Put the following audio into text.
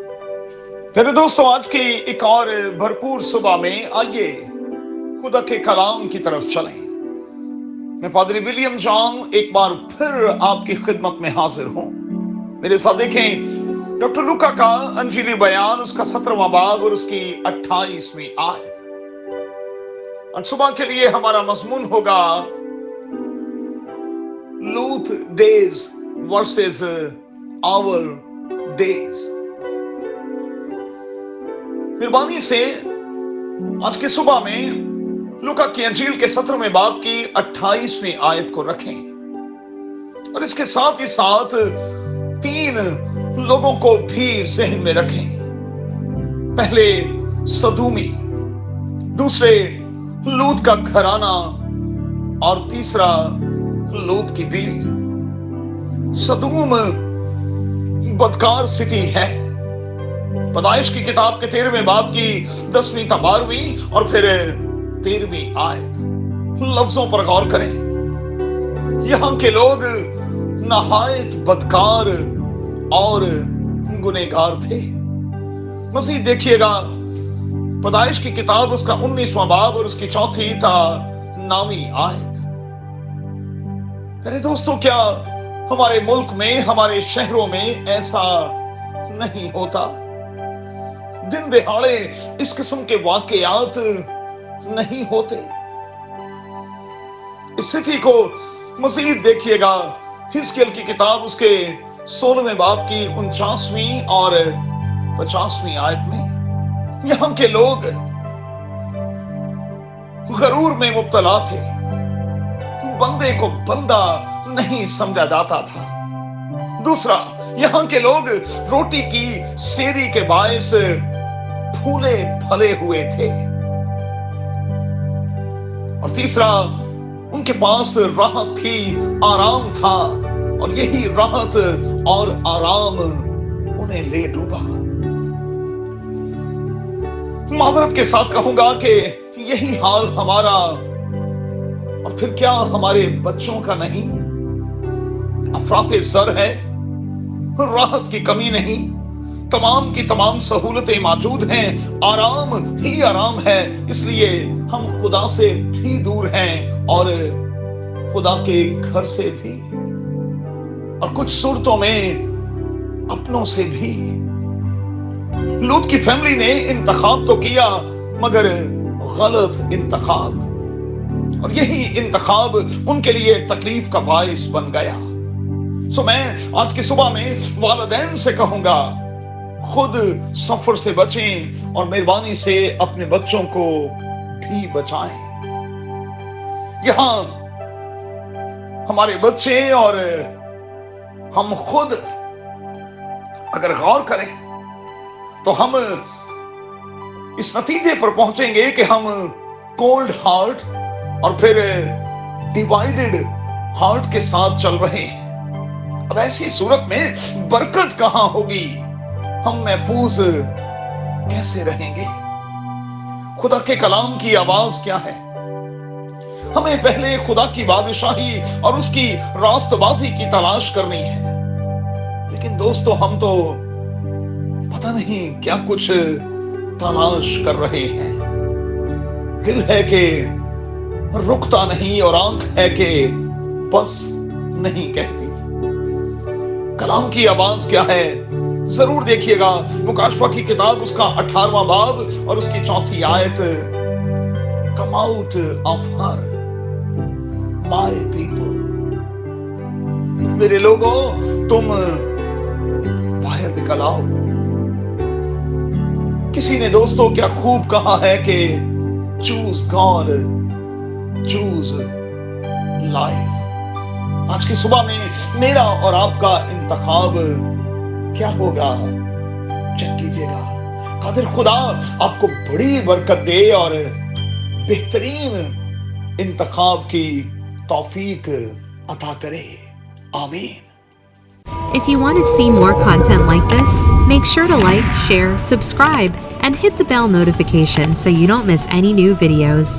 मेरे दोस्तों, आज की एक और भरपूर सुबह में आइए खुदा के कलाम की तरफ चलें। मैं पादरी विलियम जॉन एक बार फिर आपकी खिदमत में हाजिर हूं। मेरे साथ देखें डॉक्टर लूका का अंजीली बयान, उसका 17वां बाब और उसकी 28वीं आयत। और सुबह के लिए हमारा मजमून होगा लूथ डेज वर्सेस आवर डेज। मेहरबानी से आज की सुबह में लूका की अंजील के 17वें बाब की 28वीं आयत को रखें और इसके साथ ही साथ 3 लोगों को भी जहन में रखें। पहले सदूमी, दूसरे लूत का घराना और तीसरा लूत की बीवी। सदूम बदकार सिटी है। पैदाइश की किताब के 13वें बाब की 10वीं ta 12वीं और फिर 13वीं आयत। लफ्जों पर गौर करें। यहां के लोग नहायत बदकार और गुनहगार थे। मज़ीद देखिएगा, पैदाइश की किताब उसका 19वां बाब और उसकी 4 ta 9वीं आयत। मेरे दोस्तों, क्या हमारे मुल्क में, हमारे शहरों में ऐसा नहीं होता? दिन दहाड़े इस किस्म के वाकयात नहीं होते। इस स्थिति को मजीद देखिएगा हिजकिय्याह की किताब उसके 16वें बाब की 49वीं और 50वीं आयत में। यहां के लोग गरूर में मुब्तला थे। बंदे को बंदा नहीं समझा जाता था। दूसरा, यहां के लोग रोटी की सेरी के बायस फूले फले हुए थे। और तीसरा, उनके पास राहत थी, आराम था, और यही राहत और आराम उन्हें ले डूबा। माजरत के साथ कहूंगा कि यही हाल हमारा और फिर क्या हमारे बच्चों का नहीं? अफराते सर है, राहत की कमी नहीं, तमाम की तमाम सहूलतें मौजूद हैं, आराम ही आराम है। इसलिए हम खुदा से भी दूर हैं और खुदा के घर से भी, और कुछ सूरतों में अपनों से भी। लूत की फैमिली ने इंतखाब तो किया, मगर गलत इंतखाब, और यही इंतखाब उनके लिए तकलीफ का बायस बन गया। सो मैं आज की सुबह में वालिदैन से कहूंगा, खुद सफर से बचें और मेहरबानी से अपने बच्चों को भी बचाएं। यहां हमारे बच्चे और हम खुद अगर गौर करें तो हम इस नतीजे पर पहुंचेंगे कि हम कोल्ड हार्ट और फिर डिवाइडेड हार्ट के साथ चल रहे हैं। अब ऐसी सूरत में बरकत कहां होगी? हम महफूज कैसे रहेंगे? खुदा के कलाम की आवाज क्या है? हमें पहले खुदा की बादशाही और उसकी रास्तबाजी की तलाश करनी है। लेकिन दोस्तों, हम तो पता नहीं क्या कुछ तलाश कर रहे हैं। दिल है कि रुकता नहीं और आंख है कि बस नहीं कहती। कलाम की आवाज क्या है? जरूर देखिएगा मुकाशफा की किताब उसका 18वां बाब और उसकी 4 आयत। Come out of her my people, मेरे लोगों तुम बाहर निकल आओ। किसी ने दोस्तों क्या खूब कहा है कि चूज गॉड, चूज लाइफ। आज की सुबह में मेरा और आपका इंतखाब क्या होगा? चेक कीजिएगा। कादिर खुदा आपको बड़ी बरकत दे और बेहतरीन इंतखाब की तौफीक अता करे। आमीन। If you want to see more content like this, make sure to like, share, subscribe, and hit the bell notification so you don't miss any new videos.